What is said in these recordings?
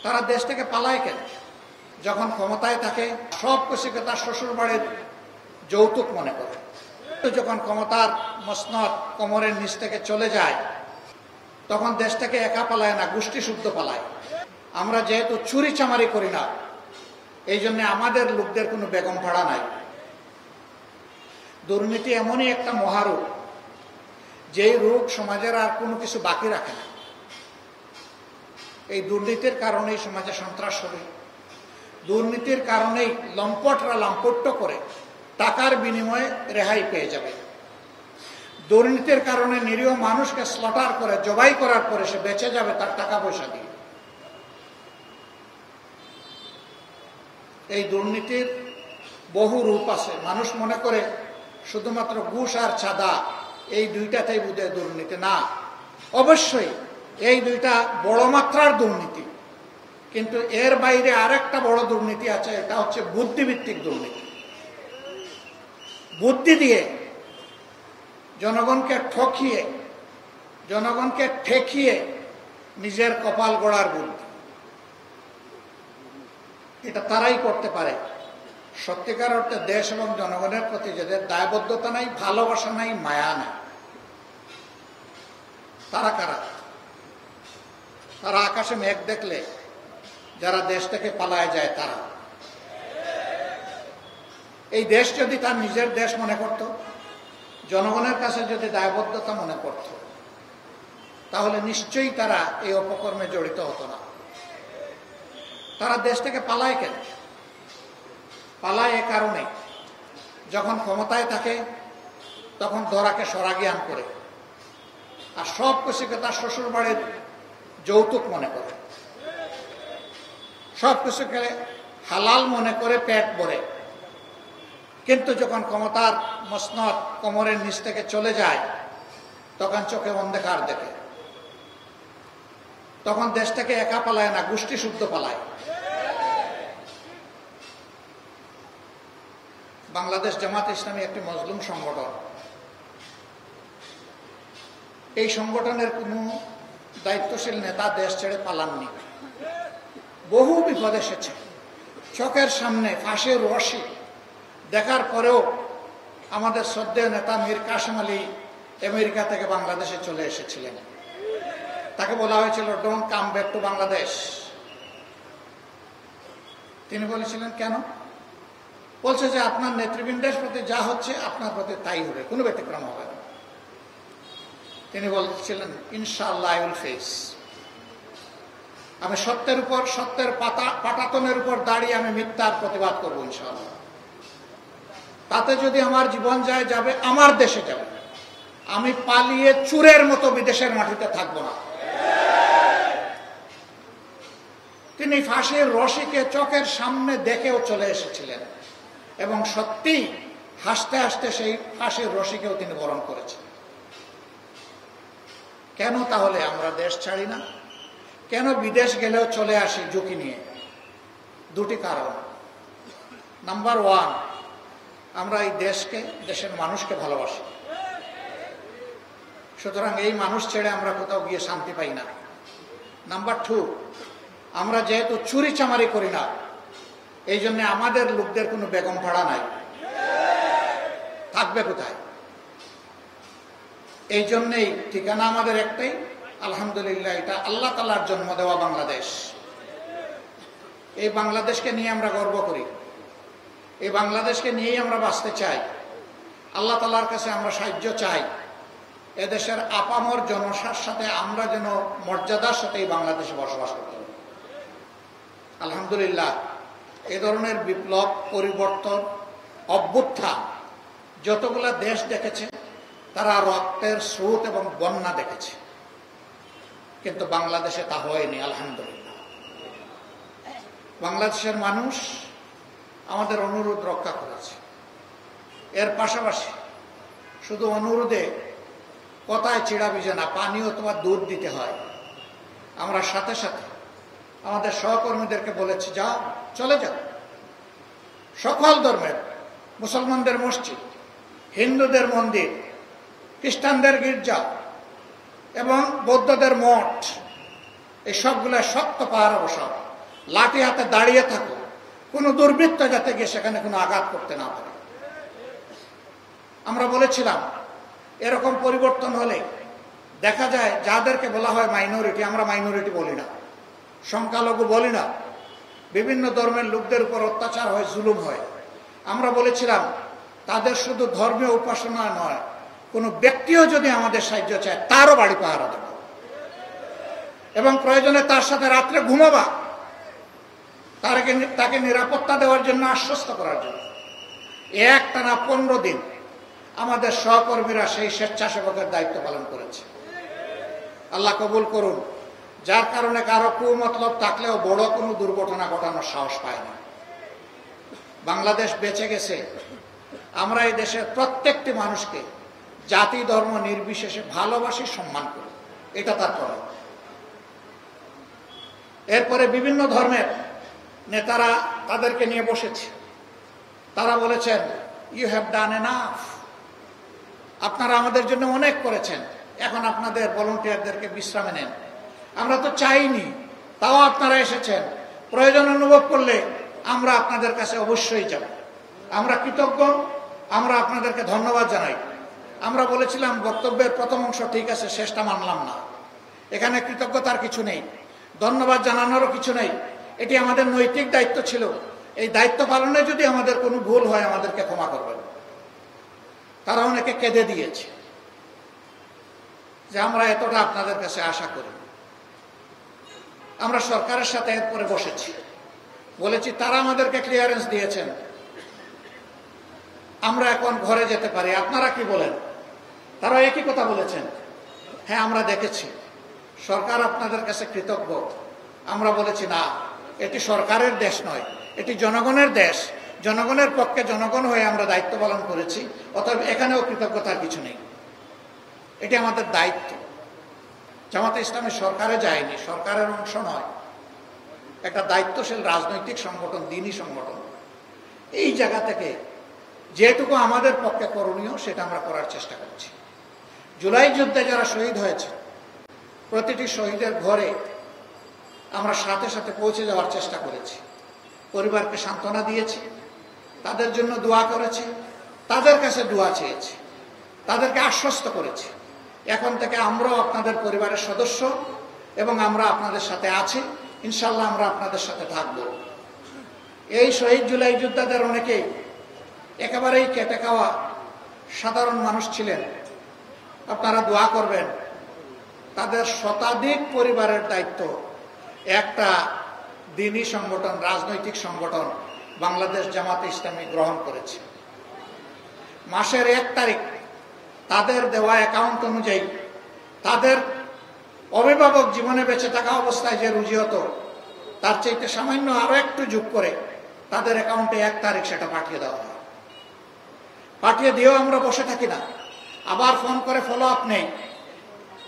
তারা দেশ থেকে পালায় কেন? যখন ক্ষমতায় থাকে সব কিছুকে তার শ্বশুর বাড়ির যৌতুক মনে করে। যখন ক্ষমতার মসনদ কোমরের নিচ থেকে চলে যায় তখন দেশ থেকে একা পালায় না, গোষ্ঠী শুদ্ধ পালায়। আমরা যেহেতু চুরি চামারি করি না, এই জন্য আমাদের লোকদের কোনো বেগম ভাড়া নাই। দুর্নীতি এমনই একটা মহারোগ, যেই রোগ সমাজের আর কোনো কিছু বাকি রাখে না। এই দুর্নীতির কারণেই সমাজে সন্ত্রাস হবে, দুর্নীতির কারণেই লম্পটরা লম্পট্য করে টাকার বিনিময়ে রেহাই পেয়ে যাবে। দুর্নীতির কারণে নিরীহ মানুষকে স্লটার করে জবাই করার পরে সে বেঁচে যাবে তার টাকা পয়সা দিয়ে। এই দুর্নীতির বহু রূপ আছে। মানুষ মনে করে শুধুমাত্র ঘুষ আর চাঁদা, এই দুইটাতেই বোধহয় দুর্নীতি। না, অবশ্যই এই দুইটা বড় মাত্রার দুর্নীতি, কিন্তু এর বাইরে আরেকটা বড় দুর্নীতি আছে, এটা হচ্ছে বুদ্ধিভিত্তিক দুর্নীতি। বুদ্ধি দিয়ে জনগণকে ঠকিয়ে, জনগণকে ঠেকিয়ে নিজের কপাল গড়ার বুদ্ধি। এটা তারাই করতে পারে সত্যিকার অর্থে দেশ এবং জনগণের প্রতি যাদের দায়বদ্ধতা নাই, ভালোবাসা নাই, মায়া নাই। তারা কারা? তারা আকাশে মেঘ দেখলে যারা দেশ থেকে পালায় যায় তারা। এই দেশ যদি তার নিজের দেশ মনে করত, জনগণের কাছে যদি দায়বদ্ধতা মনে করত, তাহলে নিশ্চয়ই তারা এই অপকর্মে জড়িত হতো না। তারা দেশ থেকে পালায় কেন? পালায় এ কারণে, যখন ক্ষমতায় থাকে তখন ধরাকে সরাজ্ঞান করে আর সব কিছুকে তার শ্বশুর বাড়ির যৌতুক মনে করে, সব কিছুকে হালাল মনে করে পেট ভরে। কিন্তু যখন ক্ষমতার মসনদ কোমরের নিচ থেকে চলে যায় তখন চোখে অন্ধকার দেখে। তখন দেশ থেকে একা পালায় না, গোষ্ঠী শুদ্ধ পালায়। বাংলাদেশ জামাত ইসলামী একটি মজলুম সংগঠন। এই সংগঠনের কোনো দায়িত্বশীল নেতা দেশ ছেড়ে পালাননি। বহু বিপদ এসেছে, চোখের সামনে ফাঁসির রশি দেখার পরেও আমাদের শ্রদ্ধেয় নেতা মীর কাসেম আলী আমেরিকা থেকে বাংলাদেশে চলে এসেছিলেন। তাকে বলা হয়েছিল don't come back to Bangladesh. তিনি বলেছিলেন কেন? বলছে যে আপনার নেতৃবৃন্দের প্রতি যা হচ্ছে আপনার প্রতি তাই হবে, কোনো ব্যতিক্রম হবে না। তিনি বলছিলেন ইনশাআল্লাহ আই উইল ফেস। আমি সত্যের উপর, সত্যের পাটাতনের উপর দাঁড়িয়ে আমি মিথ্যার প্রতিবাদ করবো ইনশাআল্লাহ। তাতে যদি আমার জীবন যায়, যাবে, আমার দেশে যাবে। আমি পালিয়ে চুরের মতো বিদেশের মাটিতে থাকবো না। তিনি ফাঁসির রশিকে চোখের সামনে দেখেও চলে এসেছিলেন এবং সত্যি হাসতে হাসতে সেই ফাঁসির রশিকেও তিনি বরণ করেছেন। কেন তাহলে আমরা দেশ ছাড়ি না? কেন বিদেশ গেলেও চলে আসি ঝুঁকি নিয়ে? দুটি কারণ। নাম্বার ওয়ান, আমরা এই দেশকে, দেশের মানুষকে ভালোবাসি, সুতরাং এই মানুষ ছেড়ে আমরা কোথাও গিয়ে শান্তি পাই না। নাম্বার টু, আমরা যেহেতু চুরি চামারি করি না, এই জন্য আমাদের লোকদের কোনো বেগম ভাড়া নাই, থাকবে কোথায়? এই জন্যেই ঠিকানা আমাদের একটাই, আলহামদুলিল্লাহ, এটা আল্লাহ তাআলার জন্ম দেওয়া বাংলাদেশ। এই বাংলাদেশকে নিয়ে আমরা গর্ব করি, এই বাংলাদেশকে নিয়েই আমরা বাঁচতে চাই। আল্লাহ তাআলার কাছে আমরা সাহায্য চাই, এদেশের আপামর জনসার সাথে আমরা যেন মর্যাদার সাথে এই বাংলাদেশে বসবাস করতে পারি। আলহামদুলিল্লাহ, এ ধরনের বিপ্লব, পরিবর্তন, অভ্যুত্থান যতগুলা দেশ দেখেছে তারা রক্তের স্রোত এবং বন্যা দেখেছে, কিন্তু বাংলাদেশে তা হয়নি। আলহামদুলিল্লাহ, বাংলাদেশের মানুষ আমাদের অনুরোধ রক্ষা করেছে। এর পাশাপাশি শুধু অনুরোধে কথায় চিড়া ভিজে না, পানি অথবা দুধ দিতে হয়। আমরা সাথে সাথে আমাদের সহকর্মীদেরকে বলেছি, যাও, চলে যাও, সকল ধর্মের, মুসলমানদের মসজিদ, হিন্দুদের মন্দির, খ্রিস্টানদের গির্জা এবং বৌদ্ধদের মঠ, এই সবগুলো শক্ত পাহাড় অবসর লাঠি হাতে দাঁড়িয়ে থাকো, কোনো দুর্বৃত্ত যাতে গিয়ে সেখানে কোনো আঘাত করতে না পারে। আমরা বলেছিলাম এরকম পরিবর্তন হলে দেখা যায় যাদেরকে বলা হয় মাইনরিটি, আমরা মাইনরিটি বলি না, সংখ্যালঘু বলি না, বিভিন্ন ধর্মের লোকদের উপর অত্যাচার হয়, জুলুম হয়। আমরা বলেছিলাম তাদের শুধু ধর্মীয় উপাসনা নয়, কোনো ব্যক্তিও যদি আমাদের সাহায্য চায় তারও বাড়ি পাহারা দেব এবং প্রয়োজনে তার সাথে রাত্রে ঘুমাবা, তাকে নিরাপত্তা দেওয়ার জন্য, আশ্বস্ত করার জন্য। একটানা 15 দিন আমাদের সহকর্মীরা সেই স্বেচ্ছাসেবকের দায়িত্ব পালন করেছে। আল্লাহ কবুল করুন, যার কারণে কারো কুমতলব থাকলেও বড় কোনো দুর্ঘটনা ঘটানোর সাহস পায় না। বাংলাদেশ বেঁচে গেছে। আমরা এই দেশের প্রত্যেকটি মানুষকে জাতি ধর্ম নির্বিশেষে ভালোবাসি, সম্মান করি, এটা তার প্রমাণ। এরপরে বিভিন্ন ধর্মের নেতারা তাদেরকে নিয়ে বসেছে, তারা বলেছেন ইউ হ্যাভ ডান এনাফ, আপনারা আমাদের জন্য অনেক করেছেন, এখন আপনাদের ভলান্টিয়ারদেরকে বিশ্রামে নেন। আমরা তো চাইনি, তাও আপনারা এসেছেন, প্রয়োজন অনুভব করলে আমরা আপনাদের কাছে অবশ্যই যাব। আমরা কৃতজ্ঞ, আমরা আপনাদেরকে ধন্যবাদ জানাই। আমরা বলেছিলাম বক্তব্যের প্রথম অংশ ঠিক আছে, শেষটা মানলাম না। এখানে কৃতজ্ঞতার কিছু নেই, ধন্যবাদ জানানোরও কিছু নেই, এটি আমাদের নৈতিক দায়িত্ব ছিল। এই দায়িত্ব পালনে যদি আমাদের কোনো ভুল হয় আমাদেরকে ক্ষমা করবেন। তারা অনেকে কেঁদে দিয়েছে যে আমরা এতটা আপনাদের কাছে আশা করি। আমরা সরকারের সাথে এরপরে বসেছি, বলেছি তারা আমাদেরকে ক্লিয়ারেন্স দিয়েছেন, আমরা এখন ঘরে যেতে পারি, আপনারা কি বলেন? তারা একই কথা বলেছেন, হ্যাঁ আমরা দেখেছি, সরকার আপনাদের কাছে কৃতজ্ঞ। আমরা বলেছি না, এটি সরকারের দেশ নয়, এটি জনগণের দেশ, জনগণের পক্ষে জনগণ হয়ে আমরা দায়িত্ব পালন করেছি, অতএব এখানেও কৃতজ্ঞতার কিছু নেই, এটি আমাদের দায়িত্ব। জামাতে ইসলামী সরকারে যায়নি, সরকারের অংশ নয়, একটা দায়িত্বশীল রাজনৈতিক সংগঠন, দ্বীনি সংগঠন। এই জায়গা থেকে যেটুকু আমাদের পক্ষে করণীয় সেটা আমরা করার চেষ্টা করছি। জুলাই যুদ্ধে যারা শহীদ হয়েছে প্রতিটি শহীদের ঘরে আমরা সাথে সাথে পৌঁছে যাওয়ার চেষ্টা করেছি, পরিবারকে সান্ত্বনা দিয়েছি, তাদের জন্য দোয়া করেছি, তাদের কাছে দোয়া চেয়েছি, তাদেরকে আশ্বস্ত করেছি এখন থেকে আমরাও আপনাদের পরিবারের সদস্য এবং আমরা আপনাদের সাথে আছি, ইনশাল্লাহ আমরা আপনাদের সাথে থাকব। এই শহীদ জুলাই যোদ্ধাদের অনেকেই একেবারেই কেটে খাওয়া সাধারণ মানুষ ছিলেন। আপনারা দোয়া করবেন, তাদের শতাধিক পরিবারের দায়িত্ব একটা দ্বীনি সংগঠন, রাজনৈতিক সংগঠন বাংলাদেশ জামাতে ইসলামী গ্রহণ করেছে। মাসের 1 তারিখ তাদের দেওয়া অ্যাকাউন্ট অনুযায়ী তাদের অভিভাবক জীবনে বেঁচে থাকা অবস্থায় যে রুজি হতো তার চাইতে সামান্য আরো একটু যোগ করে তাদের অ্যাকাউন্টে 1 তারিখ সেটা পাঠিয়ে দেওয়া হয়। পাঠিয়ে দিয়েও আমরা বসে থাকি না, আবার ফোন করে ফলো আপ নেই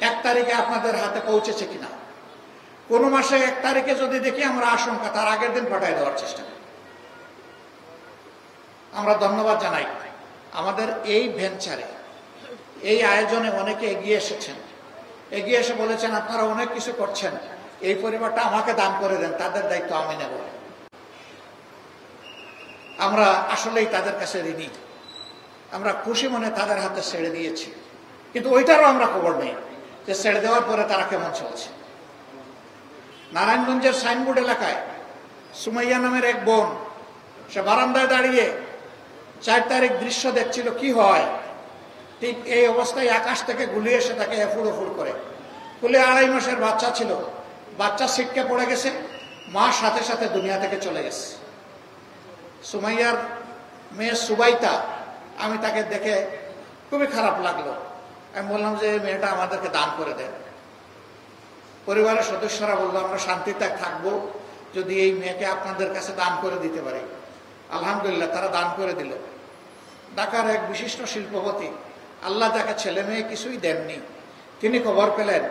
1 তারিখে আপনাদের হাতে পৌঁছেছে কিনা। কোনো মাসে 1 তারিখে যদি দেখি আমরা আশঙ্কা, তার আগের দিন পাঠিয়ে দেওয়ার চেষ্টা করি। আমরা ধন্যবাদ জানাই আমাদের এই ভেঞ্চারে, এই আয়োজনে অনেকে এগিয়ে এসেছেন, এগিয়ে এসে বলেছেন আপনারা অনেক কিছু করছেন, এই পরিবারটা আমাকে দান করে দেন, তাদের দায়িত্ব আমি নেব। আমরা আসলেই তাদের কাছে ঋণী, আমরা খুশি মনে তাদের হাতে ছেড়ে দিয়েছি, কিন্তু ওইটারও আমরা খবর নেই যে ছেড়ে দেওয়ার পরে তারা কেমন চলছে। নারায়ণগঞ্জের সাইনবোর্ড এলাকায় সুমাইয়া নামের এক বোন, সে বারান্দায় দাঁড়িয়ে 4 তারিখ দৃশ্য দেখছিল কি হয়, ঠিক এই অবস্থায় আকাশ থেকে গুলি এসে তাকে এফুড় করে, কুলে 2.5 মাসের বাচ্চা ছিল, বাচ্চা ছিটকে পড়ে গেছে, মা সাথে সাথে দুনিয়া থেকে চলে গেছে। সুমাইয়ার মেয়ে সুবাইতা, আমি তাকে দেখে খুবই খারাপ লাগলো, আমি বললাম যে এই মেয়েটা আমাদেরকে দান করে দেন। পরিবারের সদস্যরা বললো আমরা শান্তিতে থাকবো যদি এই মেয়েকে আপনাদের কাছে দান করে দিতে পারি। আলহামদুলিল্লাহ, তারা দান করে দিল। ঢাকার এক বিশিষ্ট শিল্পপতি, আল্লাহ তাকে ছেলে মেয়ে কিছুই দেননি, তিনি খবর পেলেন,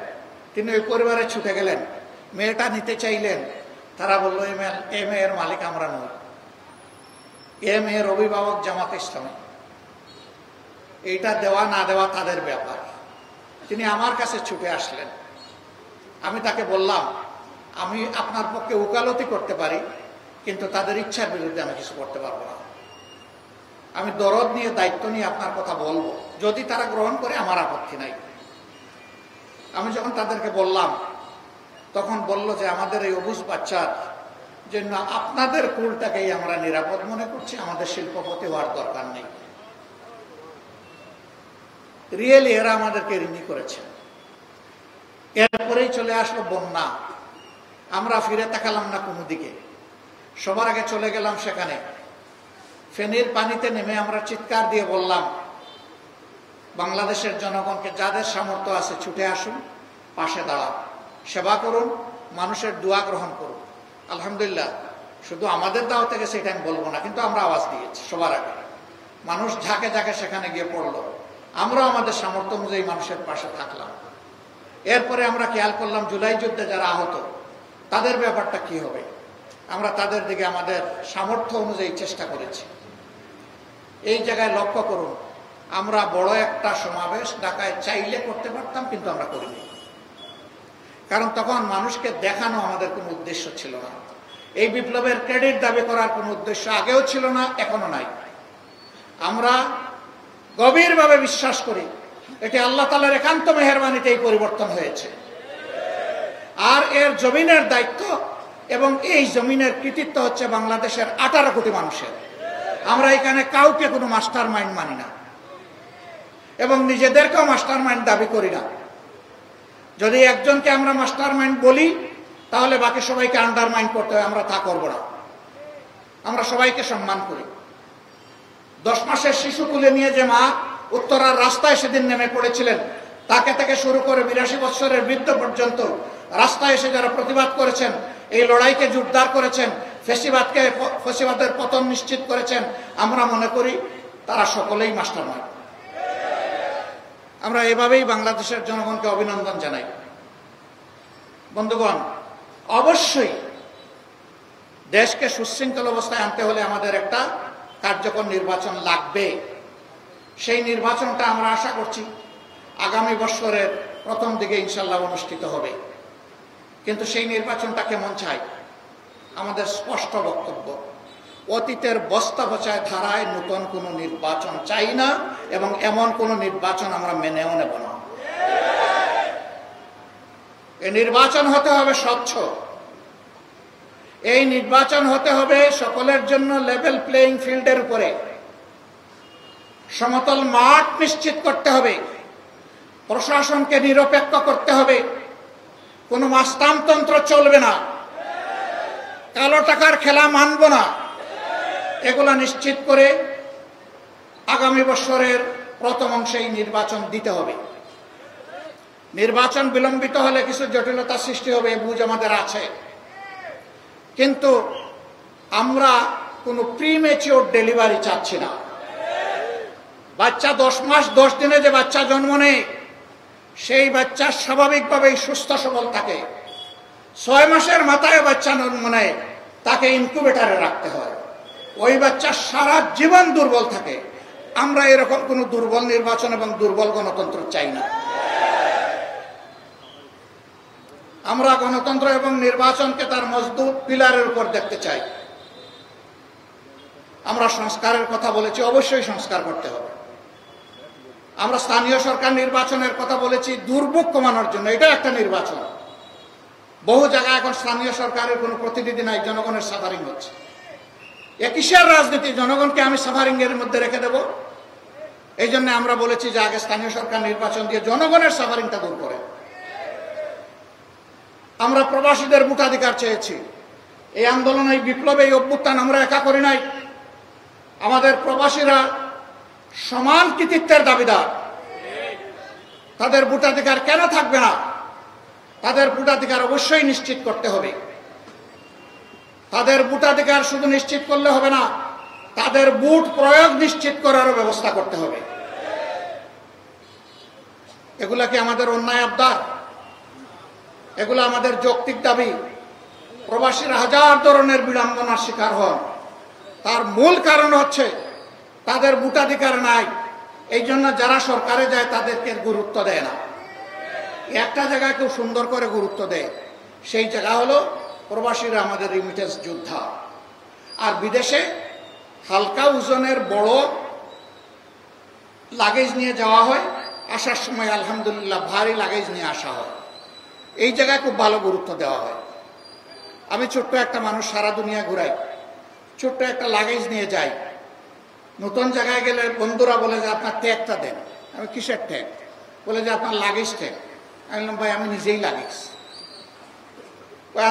তিনি ওই পরিবারে ছুটে গেলেন, মেয়েটা নিতে চাইলেন। তারা বললো এই মেয়ের মালিক আমরা নই, এ মেয়ের অভিভাবক জামাতে ইসলামী, এইটা দেওয়া না দেওয়া তাদের ব্যাপার। তিনি আমার কাছে ছুটে আসলেন, আমি তাকে বললাম আমি আপনার পক্ষে ওকালতি করতে পারি, কিন্তু তাদের ইচ্ছার বিরুদ্ধে আমি কিছু করতে পারবো না। আমি দরদ নিয়ে, দায়িত্ব নিয়ে আপনার কথা বলবো, যদি তারা গ্রহণ করে আমার আপত্তি নাই। আমি যখন তাদেরকে বললাম, তখন বলল যে আমাদের এই অবুঝ বাচ্চার জন্য আপনাদের কুলটাকেই আমরা নিরাপদ মনে করছি, আমাদের শিল্পপতি হওয়ার দরকার নেই। রিয়েলি এরা আমাদেরকে ঋণী করেছে। এরপরেই চলে আসলো বন্যা। আমরা ফিরে তাকালাম না কোনো দিকে, সবার আগে চলে গেলাম সেখানে। ফেনীর পানিতে নেমে আমরা চিৎকার দিয়ে বললাম বাংলাদেশের জনগণকে, যাদের সামর্থ্য আছে ছুটে আসুন, পাশে দাঁড়ান, সেবা করুন, মানুষের দোয়া গ্রহণ করুন। আলহামদুলিল্লাহ, শুধু আমাদের দাওয়াতে গেছে এটা আমি বলবো না, কিন্তু আমরা আওয়াজ দিয়েছি সবার আগে। মানুষ ঝাঁকে ঝাঁকে সেখানে গিয়ে পড়লো, আমরা আমাদের সামর্থ্য অনুযায়ী মানুষের পাশে থাকলাম। এরপরে আমরা খেয়াল করলাম জুলাই যুদ্ধে যারা আহত, তাদের ব্যাপারটা কি হবে। আমরা তাদের দিকে আমাদের সামর্থ্য অনুযায়ী চেষ্টা করেছি। এই জায়গায় লক্ষ্য করুন, আমরা বড় একটা সমাবেশ ঢাকায় চাইলে করতে পারতাম, কিন্তু আমরা করিনি। কারণ তখন মানুষকে দেখানো আমাদের কোনো উদ্দেশ্য ছিল না। এই বিপ্লবের ক্রেডিট দাবি করার কোনো উদ্দেশ্য আগেও ছিল না, এখনো নাই। আমরা গভীরভাবে বিশ্বাস করি এটি আল্লাহ তাআলার একান্ত মেহেরবানিতে এই পরিবর্তন হয়েছে। আর এর জমিনের দায়িত্ব এবং এই জমিনের কৃতিত্ব হচ্ছে বাংলাদেশের 18 কোটি মানুষের। আমরা এখানে কাউকে কোনো মাস্টার মাইন্ড মানি না এবং নিজেদেরকেও মাস্টার মাইন্ড দাবি করি না। যদি একজনকে আমরা মাস্টার মাইন্ড বলি, তাহলে বাকি সবাইকে আন্ডারমাইন্ড করতে হয়, আমরা তা করব না। আমরা সবাইকে সম্মান করি। 10 মাসের শিশু তুলে নিয়ে যে মা উত্তরার রাস্তায় সেদিন নেমে পড়েছিলেন, তাকে থেকে শুরু করে 82 বছরের বৃদ্ধ পর্যন্ত রাস্তায় এসে যারা প্রতিবাদ করেছেন, এই লড়াইকে জোরদার করেছেন, ফ্যাসিবাদের পতন নিশ্চিত করেছেন, আমরা মনে করি তারা সকলেই মাস্টারমাইন্ড। আমরা এভাবেই বাংলাদেশের জনগণকে অভিনন্দন জানাই। বন্ধুগণ, অবশ্যই দেশকে সুশৃঙ্খল অবস্থায় আনতে হলে আমাদের একটা কার্যকর নির্বাচন লাগবে। সেই নির্বাচনটা আমরা আশা করছি আগামী বছরের প্রথম দিকে ইনশাল্লাহ অনুষ্ঠিত হবে। কিন্তু সেই নির্বাচনটা কেমন চাই? আমাদের স্পষ্ট বক্তব্য, অতীতের বস্তা পচায় ধারায় নতুন কোনো নির্বাচন চাই না, এবং এমন কোনো নির্বাচন আমরা মেনেও নেব না। এই নির্বাচন হতে হবে স্বচ্ছ, এই নির্বাচন হতে হবে সকলের জন্য লেভেল প্লেইং ফিল্ডের উপরে। সমতল মাঠ নিশ্চিত করতে হবে, প্রশাসনকে নিরপেক্ষ করতে হবে, কোনো মাস্তানতন্ত্র চলবে না, কালো টাকার খেলা মানব না। এগুলা নিশ্চিত করে আগামী বছরের প্রথম অংশেই নির্বাচন দিতে হবে। নির্বাচন বিলম্বিত হলে কিছু জটিলতা সৃষ্টি হবে, বুঝ আমাদের আছে, কিন্তু আমরা কোনো প্রিমেচিওর ডেলিভারি চাচ্ছি না। বাচ্চা 10 মাস 10 দিনে যে বাচ্চা জন্ম নেয়, সেই বাচ্চা স্বাভাবিকভাবেই সুস্থ সবল থাকে। 6 মাসের মাথায় বাচ্চা জন্ম নেয়, তাকে ইনকিউবেটরে রাখতে হয়, ওই বাচ্চা সারা জীবন দুর্বল থাকে। আমরা এরকম কোনো দুর্বল নির্বাচন এবং দুর্বল গণতন্ত্র চাই না। আমরা গণতন্ত্র এবং নির্বাচনকে তার মজবুত পিলারের উপর দেখতে চাই। আমরা সংস্কারের কথা বলেছি, অবশ্যই সংস্কার করতে হবে। আমরা স্থানীয় সরকার নির্বাচনের কথা বলেছি দুর্ভোগ কমানোর জন্য, এটা একটা নির্বাচন। বহু জায়গায় এখন স্থানীয় সরকারের কোনো প্রতিনিধি নাই, জনগণের সাফারিং হচ্ছে। এ কিসের রাজনীতি? জনগণকে আমি সাফারিং এর মধ্যে রেখে দেব? এই জন্য আমরা বলেছি যে আগে স্থানীয় সরকার নির্বাচন দিয়ে জনগণের সাফারিংটা দূর করে। আমরা প্রবাসীদের ভোটাধিকার চেয়েছি। এই আন্দোলন, এই বিপ্লবে, এই অভ্যুত্থান আমরা একা করি নাই। আমাদের প্রবাসীরা সমান কৃতিত্বের দাবিদার। তাদের ভোটাধিকার কেন থাকবে না? তাদের ভোটাধিকার অবশ্যই নিশ্চিত করতে হবে। তাদের ভোটাধিকার শুধু নিশ্চিত করলে হবে না, তাদের ভোট প্রয়োগ নিশ্চিত করারও ব্যবস্থা করতে হবে। এগুলা কি আমাদের অন্যায় আবদার? এগুলো আমাদের যৌক্তিক দাবি। প্রবাসীরা হাজার ধরনের বিড়ম্বনার শিকার হন, তার মূল কারণ হচ্ছে তাদের ভোটাধিকার নাই। এই জন্য যারা সরকারে যায় তাদেরকে গুরুত্ব দেয় না। একটা জায়গায় খুব সুন্দর করে গুরুত্ব দেয়, সেই জায়গা হলো প্রবাসীরা আমাদের রিমিটেন্স যোদ্ধা। আর বিদেশে হালকা ওজনের বড় লাগেজ নিয়ে যাওয়া হয়, আসার সময় আলহামদুলিল্লাহ ভারী লাগেজ নিয়ে আসা হয়। এই জায়গায় খুব ভালো গুরুত্ব দেওয়া হয়। আমি ছোট্ট একটা মানুষ, সারা দুনিয়া ঘুরাই, ছোট্ট একটা লাগেজ নিয়ে যাই। নতুন জায়গায় গেলে বন্ধুরা বলে যে আপনার ট্যাগটা দেন। আমি কিসের ট্যাগ? বলে যে আপনার লাগেজ ট্যাগ। আমি বললাম ভাই আমি নিজেই লাগেজ।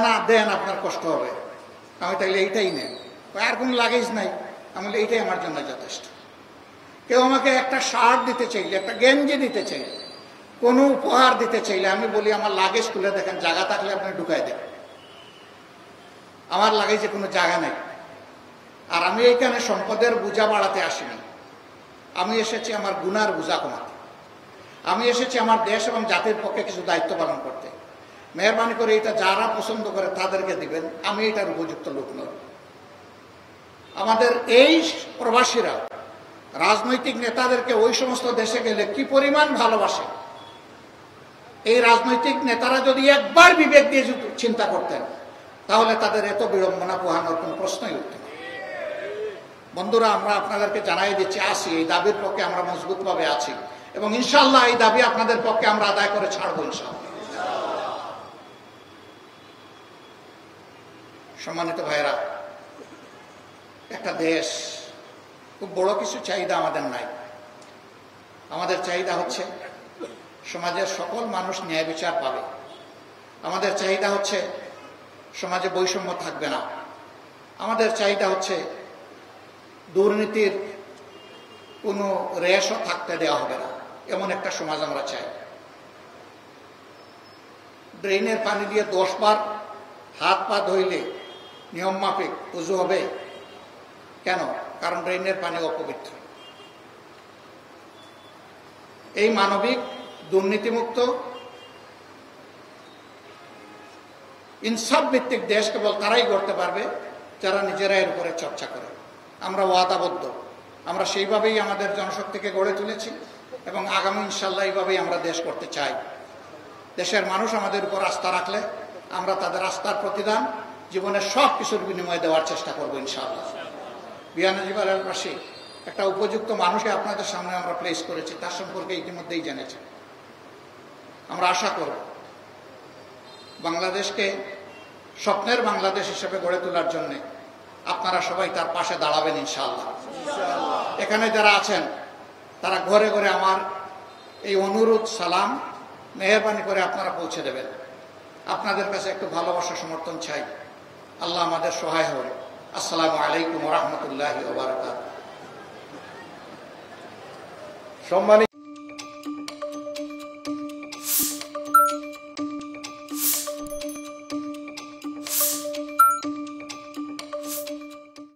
না দেন, আপনার কষ্ট হবে। আমি তাহলে এইটাই নেন। আর কোনো লাগেজ নাই। আমি বলি এইটাই আমার জন্য যথেষ্ট। কেউ আমাকে একটা শার্ট দিতে চাইলে, একটা গেঞ্জি দিতে চাইলে, কোনো উপহার দিতে চাইলে আমি বলি আমার লাগেজ খুলে দেখেন, জায়গা থাকলে আপনি ঢুকাই দেন। আমার লাগেজে কোনো জায়গা নেই। আর আমি এইখানে সম্পদের বোঝা বাড়াতে আসিনি। আমি এসেছি আমার গুনার বোঝা কমাতে। আমি এসেছি আমার দেশ এবং জাতির পক্ষে কিছু দায়িত্ব পালন করতে। মেহরবানি করে এটা যারা পছন্দ করে তাদেরকে দিবেন, আমি এটার উপযুক্ত লোক নই। আমাদের এই প্রবাসীরা রাজনৈতিক নেতাদেরকে ওই সমস্ত দেশে গেলে কি পরিমাণ ভালোবাসে। এই রাজনৈতিক নেতারা যদি একবার বিবেক দিয়ে চিন্তা করতেন, তাহলে তাদের এত বিড়ম্বনা পোহানোর কোনো প্রশ্নই উঠত না। বন্ধুরা, আমরা আপনাদেরকে জানাই দিচ্ছি, আসি এই দাবির পক্ষে আমরা মজবুতভাবে আছি এবং ইনশাআল্লাহ এই দাবি আপনাদের পক্ষে আমরা আদায় করে ছাড়বো ইনশাআল্লাহ। সম্মানিত ভাইরা, একটা দেশ, খুব বড় কিছু চাহিদা আমাদের নাই। আমাদের চাহিদা হচ্ছে সমাজের সকল মানুষ ন্যায় বিচার পাবে। আমাদের চাহিদা হচ্ছে সমাজে বৈষম্য থাকবে না। আমাদের চাহিদা হচ্ছে দুর্নীতির কোনো রেশও থাকতে দেওয়া হবে না, এমন একটা সমাজ আমরা চাই। ড্রেনের পানি দিয়ে 10 বার হাত পা ধুইলে নিয়ম মাফিক উযু হবে কেন? কারণ ড্রেনের পানি অপবিত্র। এই মানবিক, দুর্নীতিমুক্ত, ইনসাফ ভিত্তিক দেশ কেবল তারাই গড়তে পারবে যারা নিজেরা এর উপরে চর্চা করে। আমরা ওয়াদাবদ্ধ, আমরা সেইভাবেই আমাদের জনশক্তিকে গড়ে তুলেছি এবং আগামী ইনশাল্লাহ এইভাবেই আমরা দেশ করতে চাই। দেশের মানুষ আমাদের উপর আস্থা রাখলে আমরা তাদের আস্থার প্রতিদান জীবনের সব কিছুর বিনিময়ে দেওয়ার চেষ্টা করবো ইনশাআল্লাহ। বিয়ানীবাজারের পাশে একটা উপযুক্ত মানুষকে আপনাদের সামনে আমরা প্লেস করেছি, তার সম্পর্কে ইতিমধ্যেই জেনেছেন। আমরা আশা করব বাংলাদেশকে স্বপ্নের বাংলাদেশ হিসেবে গড়ে তোলার জন্য আপনারা সবাই তার পাশে দাঁড়াবেন ইনশাআল্লাহ। এখানে যারা আছেন তারা ঘরে ঘরে আমার এই অনুরোধ, সালাম মেহরবানি করে আপনারা পৌঁছে দেবেন। আপনাদের কাছে একটু ভালোবাসা, সমর্থন চাই। আল্লাহ আমাদের সহায় হন। আসসালামু আলাইকুম ওয়া রাহমাতুল্লাহি ওয়া বারাকাতুহু।